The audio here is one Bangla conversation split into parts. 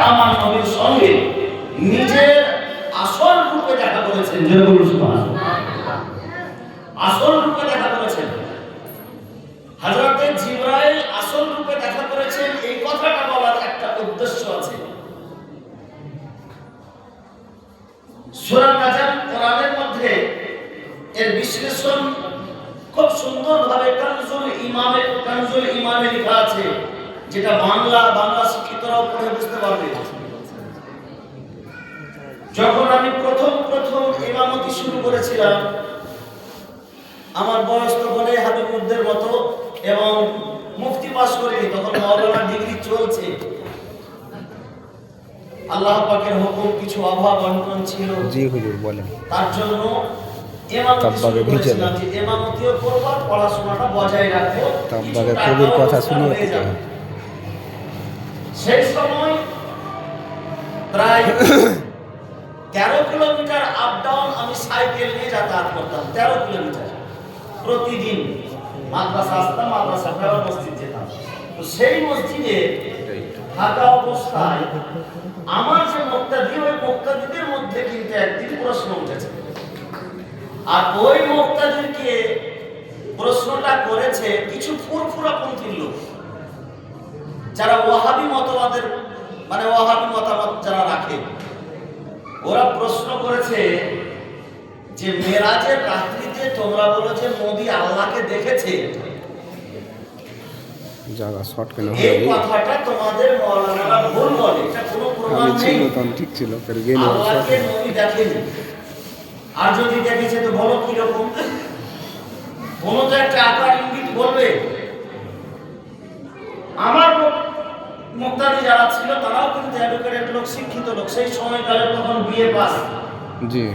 আমার নবীর সঙ্গে নিজের আসল রূপে দেখা করেছেন। আসল রূপে দেখা করেছেন। হযরতে জিবরাইল আসল রূপে দেখা করেছেন, এই কথাটা বলার একটা উদ্দেশ্য আছে। সূরা নাজম কোরআনের মধ্যে এর বিশ্লেষণ খুব সুন্দরভাবে কানজুল ইমানে লেখা আছে, যেটা বাংলা শিক্ষিতরাও পড়ে বুঝতে পারবে। যখন আমি প্রথম ইমামতি শুরু করেছিলাম, আমার বয়স তখন হাবিবুরদের মতো এবং মুফতি পাস করিনি, তখন মাওলানা ডিগ্রি চলছে। আল্লাহ পাকের হুকুম, কিছু অভাব অনটন ছিল, জি হুজুর বলেন, তার জন্য ইমামতিও করবো, পড়াশোনাটা বজায় রাখবো, কবির কথা শুনে সেই সময় প্রায় 13 কিলোমিটার আপ ডাউন আমি সাইকেল নিয়ে যাতায়াত করতাম। 13 কিলোমিটার প্রতিদিন। মাদ্রাসা আসতাম, মাদ্রাসা ফেরত মসজিদ যেতাম। তো সেই মসজিদে থাকা অবস্থায় আমার যে মুক্তাদি, ওই মুক্তাদিদের মধ্যে কিন্তু একদিন প্রশ্ন উঠেছে। আর ওই মুক্তাদিকে প্রশ্নটা করেছে কিছু ফুরফুরা পন্থীর লোক, যারা ওয়াহাবি মতবাদের ওয়াহাবি মতামত যারা রাখে। ওরা প্রশ্ন করেছে যে মেরাজের রাত্রিতে তোমরা বলো যে নবী আল্লাহকে দেখেছে, জায়গা শর্ট কেন এই কথাটা তোমাদের মাওলানারা ভুল বলে, এটা কোনো প্রমাণ নেই। ঠিক ছিল, ফের গেল আল্লাহকে নবী দেখেনি। আর যদি দেখেছে তো বলো কি রকম, কোনো তো একটা আকার ইঙ্গিত বলবে। আমার মুক্তাদি যারা ছিল তারাও কিন্তু এডুকেটেড লোক, শিক্ষিত লোক, সেই সময়কালে তখন বিএ পাস, জি,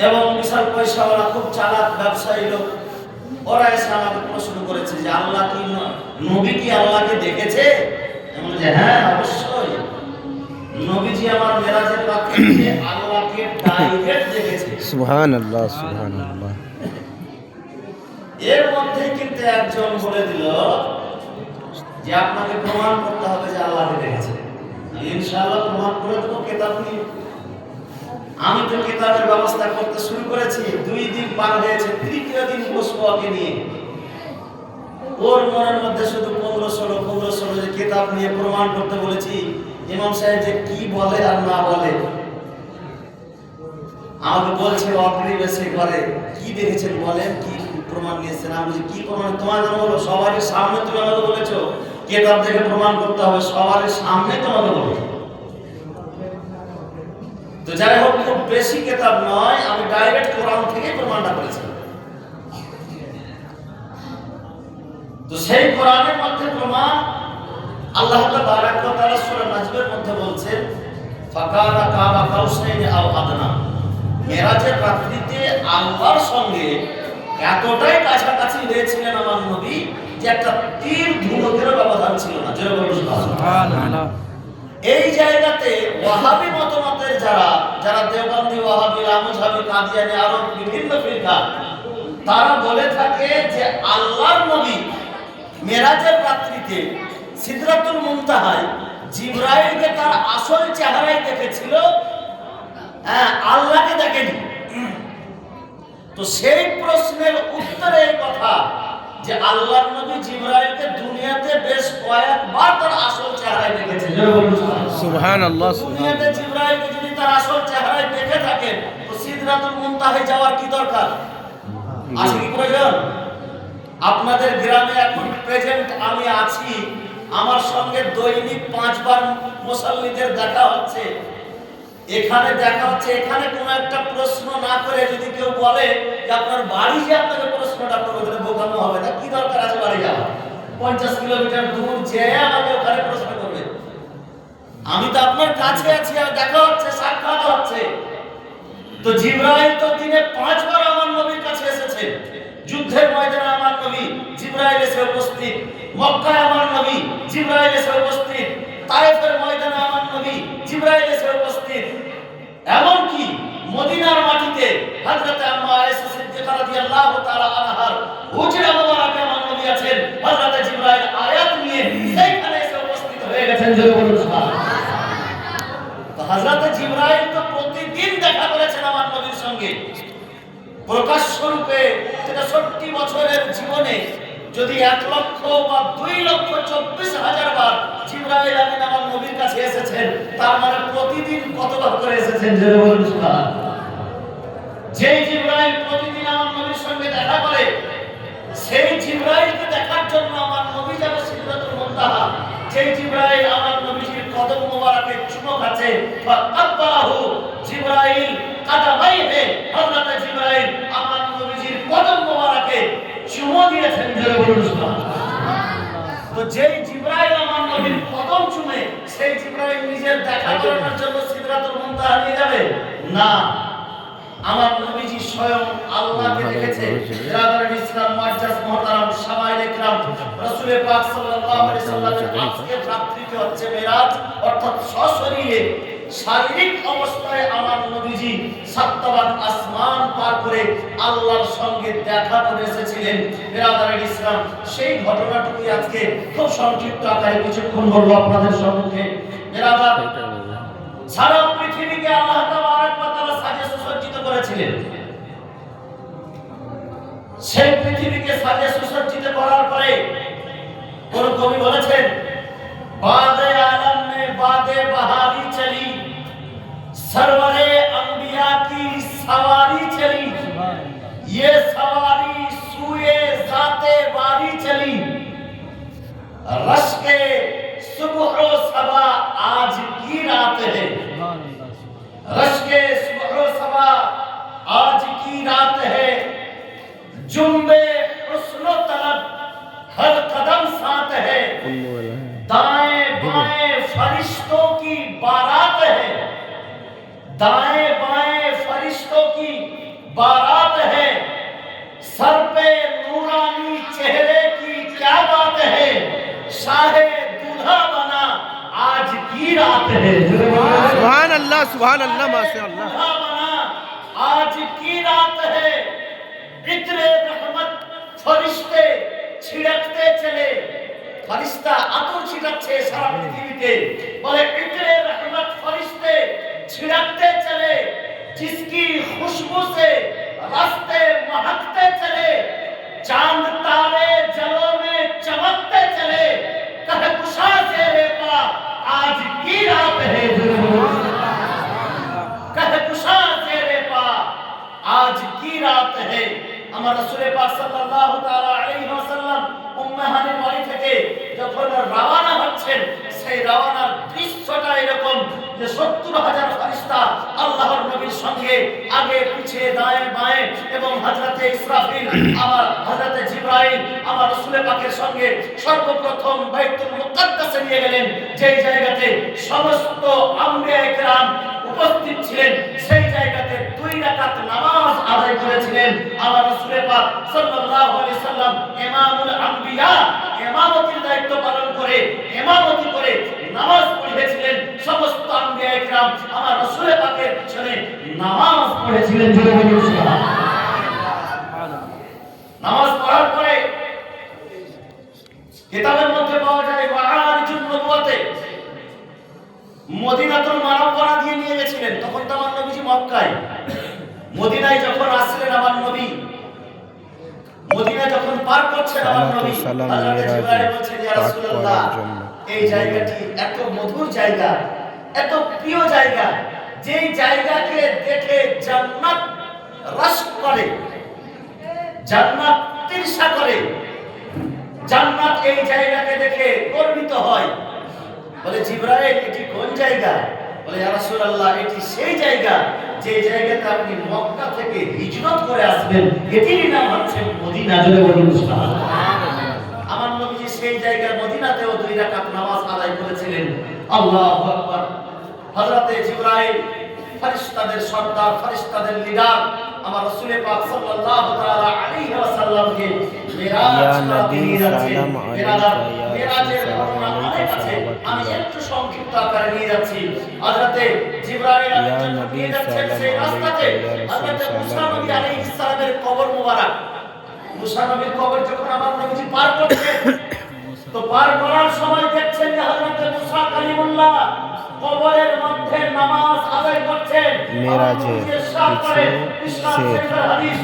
এবং বিশাল পয়সাওয়ালা, খুব চালাক ব্যবসায়ী লোক। ওরা এসে আমাকে প্রশ্ন করেছে যে আল্লাহ কি, নবী কি আল্লাহকে দেখেছে? আমি বলি যে হ্যাঁ অবশ্যই, নবীজি আমার মেরাজের রাতে আল্লাহকে ডাইরেক্ট দেখেছে। সুবহানাল্লাহ, সুবহানাল্লাহ। এর মধ্যে কিন্তু একজন বলে দিল যে আপনাকে প্রমাণ করতে হবে যে আল্লাহকে দেখেছে। ইনশাআল্লাহ প্রমাণ করে দেবো, কিতাব নিয়ে। আমি তো কিতাবের ব্যবস্থা করতে শুরু করেছি, 2 দিন পার হয়েছে, তৃতীয় দিন বসবো ওকে নিয়ে। ওর মনের মধ্যে শুধু 15-16 যে কিতাব নিয়ে প্রমাণ করতে বলেছি, ইমাম সাহেব যে কি বলে আর না বলে। আমাকে বলছে অগ্রিবেশে করে কি দেখেছেন বলেন, কি প্রমাণ নিয়েছেন? আমি বলছি কি প্রমাণ? তোমার জন্য হলো সবারই সামনে তুমি আমাকে বলেছো কিতাব থেকে প্রমাণ করতে হবে, সবারই সামনে তোমাকে বলেছো। তো যারা হোক, খুব বেশি কিতাব নয়, আমি ডাইরেক্ট কোরআন থেকে প্রমাণটা করেছি। তো সেই কোরআনের মধ্যে প্রমাণ আল্লাহ তাবারক ওয়া তাআলা সূরা নাজমের মধ্যে বলছেন ফাকানা কাবা কাউসাইনি আও আদনা। মেরাজের রাত্রিতে আল্লাহর সঙ্গে এতটাই কাছাকাছি হয়েছিলেন আমার নবী যে একটা তীর ধনুকেরও ব্যবধান ছিল না। জোরে বলুন সুবহানাল্লাহ। এই জায়গাতে ওয়াহাবি মতবাদের যারা দেওবন্দি, ওয়াহাবি, লামুজহাবি, কাদিয়ানি, আরো বিভিন্ন ফিরকা, তারা বলে থাকে যে আল্লাহর নবী মেরাজের রাত্রিতে সিদরাতুল মুনতাহায় জিবরাইলকে তার আসল চেহারায় দেখেছিল, আল্লাহকে দেখেনি। তো সেই প্রশ্নের উত্তরে এই কথা যে আল্লাহর নবী জিবরাইলকে দুনিয়াতে বেশ কয়েকবার তার আসল চেহারায় দেখেছেন। সুবহানাল্লাহ। দুনিয়াতে জিবরাইলকে যদি তার আসল চেহারায় দেখে থাকেন, তো সিদরাতুল মুনতাহায় যাওয়ার কি দরকার আছে? কি প্রয়োজন? আপনাদের গ্রামে এখন প্রেজেন্ট আমি আছি, আমার সঙ্গে দৈনিক 5 বার মুসাল্লিদের দেখা হচ্ছে, এখানে দেখা হচ্ছে। এখানে কোনো একটা প্রশ্ন না করে যদি কেউ বলে যে আপনার বাড়ি যে আপনাকে প্রশ্নটা করবে, তাহলে বোকামো হবে না। কি দরকার আছে বাড়ি যাওয়া? 50 কিলোমিটার দূর যে আমাকে ওখানে প্রশ্ন করবে। আমি তো আপনার কাছে আছি, আর দেখা হচ্ছে, সাক্ষাৎ হচ্ছে। তো জিবরাইল তো দিনে 5 বার আমার নবীর কাছে এসেছে। যুদ্ধের ময়দানে আমার নবী জিবরাইল এসে উপস্থিত, মক্কায় আমার নবী জিবরাইল এসে উপস্থিত, তায়েফের ময়দানে আমার নবী জিবরাইল এসে উপস্থিত, এমনকি মদিনার মাটিতে হযরত আম্মা আয়েশা সিদ্দিকা রাদিয়াল্লাহু তাআলা আনহার হুজরা মুবারাকে আমার নবী আছেন। হযরত জিবরাইল আয়াত নিয়ে সেইখানে এসে উপস্থিত হয়ে গেছেন। জয় বলুন সুবহানাল্লাহ। প্রকাশ্যরূপে 63 বছরের জীবনে যদি 1 লক্ষ বা 2 লক্ষ 24,000 বার জিবরাইল আমিন আমার নবীর কাছে এসেছেন, তার মানে প্রতিদিন কতবার করে এসেছেন? যে বলুন সুবহানাল্লাহ। যেই জিবরাইল প্রতিদিন আমার নবীর সঙ্গে দেখা করে, সেই জিবরাইলকে দেখার জন্য আমার নবী যাবে সিদরাতুল মুনতাহা। যেই জিবরাইল আমার নবীর কদম মোবারকে চুমো খাচ্ছে, ফাকাব্বালাহু জিবরাইল কাদামাইহে, হযরত জিবরাইল আমার নবীর কদম মোবারকে চুমো দিয়েছেন। যে বলুন সুবহানাল্লাহ। তো যেই জিবরাইল আমার নবীর কদম চুমে, সেই জিবরাইল নিজের দেখা করার জন্য সিদরাতুল মুনতাহা নিয়ে যাবে না। আমার নবীজি স্বয়ং আল্লাহকে দেখেছে। বিরাদরান ইসলাম মুআজ্জাজ মুহতারাম সামাইল ইকরাম, রাসূল পাক সাল্লাল্লাহু আলাইহি সাল্লামের আজকের রাত্রিতে হচ্ছে মেরাজ, অর্থাৎ সশরীরে শারীরিক অবস্থায় আমার নবীজি সাতবার আসমান পার করে আল্লাহর সঙ্গে দেখা করে এসেছিলেন। বিরাদরান ইসলাম, সেই ঘটনাটুকু আজকে খুব সংক্ষিপ্ত আকারে কিছুক্ষণ বলবো আপনাদের সম্মুখে। বিরাদার, সারা পৃথিবীকে আল্লাহ তাবারক ওয়া তাআলা সাজিয়ে সুসজ্জিত করেছিলেন। সেই পৃথিবীকে সাজিয়ে সুসজ্জিত করার পরে কোন কবি বলেছেন, বাদে আলম মে বাদে বাহারি চলি, সরওয়ারে আম্বিয়া কি সওয়ারি চলি, ये सवारी सुए जाते बारी चली, रश के सुबह सबा आज की रात है, रश के सुबह सबा आज की रात है, जुम्बे हुस्नो तलब हर कदम साथ है, दाएं बाएं फरिश्तों की बारात है, दाएं बाएं फरिश्तों की बारात है, सर पे नूरानी चेहरे की क्या बात है, शाहे दूल्हा बना आज की रात है। सुभान अल्लाह माशाअल्लाह। दूल्हा बना आज की रात है, इतने रहमत फरिश्ते छिड़कते चले, फरिश्ता आतुर छिड़कছে সারা পৃথিবীতে, বলে इतने रहमत फरिश्ते छिड़कते चले, जिसकी खुशबू से रास्ते महकते चले, चांद तारे जलों में चमकते चले, कहकुशा तेरे पा आज की रात है, कहकुशा तेरे पा आज की रात है। আমার রাসূল পাক সাল্লাল্লাহু তাআলা আলাইহি ওয়াসাল্লাম উম্মে হানির বাড়ি থেকে যখন রওনা হচ্ছেন, সেই রওনার দৃশ্যটা এরকম যে 70,000 ফেরেশতা আল্লাহর নবীর সঙ্গে আগে পিছে দায়েঁ বাঁয়ে, এবং হযরতে ইসরাফিল আমার হযরতে জিবরাইল আমার রাসূল পাকের সঙ্গে সর্বপ্রথম বাইতুল মুকাদ্দাসে নিয়ে গেলেন, যেই জায়গাতে সমস্ত আম্বিয়া ইকরাম উপস্থিত ছিলেন। সেই জায়গাতে 2 রাকাত নামাজ আদায় করেছিলেন আমার রাসূল পাক সাল্লাল্লাহু আলাইহি সাল্লাম। ইমামুল আম্বিয়া, ইমামতির দায়িত্ব পালন করে ইমামতি করে নামাজ পড়িয়েছিলেন। সমস্ত আম্বিয়া ইকরাম আমার রাসূল পাকের পিছনে নামাজ পড়েছিলেন। জোরে বলুন সুবহানাল্লাহ। নামাজ পড়ার পরে কিতাবের মধ্যে পাওয়া যায় ওয়াআরিজুন নবুওয়াতে মদিনাতুল মুনাওয়ারা দিয়ে নিয়ে গেছিলেন। তখন তো আমার নবীজি মক্কায়, মদিনায় যখন আসলেন আমার নবী, মদিনা যখন পার করছেন আমার নবী, হযরত জিবরাইল বলছেন, ইয়া রাসূলুল্লাহ, এই জায়গাটি এত মধুর জায়গা, এত প্রিয় জায়গা, যেই জায়গাকে দেখে জান্নাত রস করে, জান্নাত তৃষা করে, জান্নাত এই জায়গাকে দেখে গর্বিত হয়। বলে, জিবরাইল, এটি কোন জায়গা? বলে, ইয়া রাসূলুল্লাহ, এটি সেই জায়গা যে জায়গাতে আপনি মক্কা থেকে হিজরত করে আসবেন, এটির নাম হচ্ছে মদিনা। জোরে বলুন সুবহানাল্লাহ। আমার নবীজি সেই জায়গায় মদিনাতেও 2 রাকাত নামাজ আদায় করেছিলেন। আল্লাহু আকবার। হযরতে জিবরাইল ফেরেশতাদের সর্দার, ফেরেশতাদের লিডার আমার রাসূল পাক সাল্লাল্লাহু তাআলা আলাইহি ওয়াসাল্লামকে মিরাজ নিয়ে যাচ্ছেন। মিরাজের বর্ণনা অনেক আছে, আমি একটু সংক্ষিপ্ত আকারে নিয়ে যাচ্ছি। হযরতে জিবরাইল নিয়ে যাচ্ছেন সেই রাস্তাতে হযরতে মুসা নবী আলাইহিস সালামের কবর মোবারক, মুসা নবীর কবর যখন আমার নবীজি পার করছেন, তো পার করার সময় দেখছেন যে হযরতে মুসা কালিমুল্লাহ কবরের মধ্যে নামাজ আদায় করছেন। মেরাজের হাদিস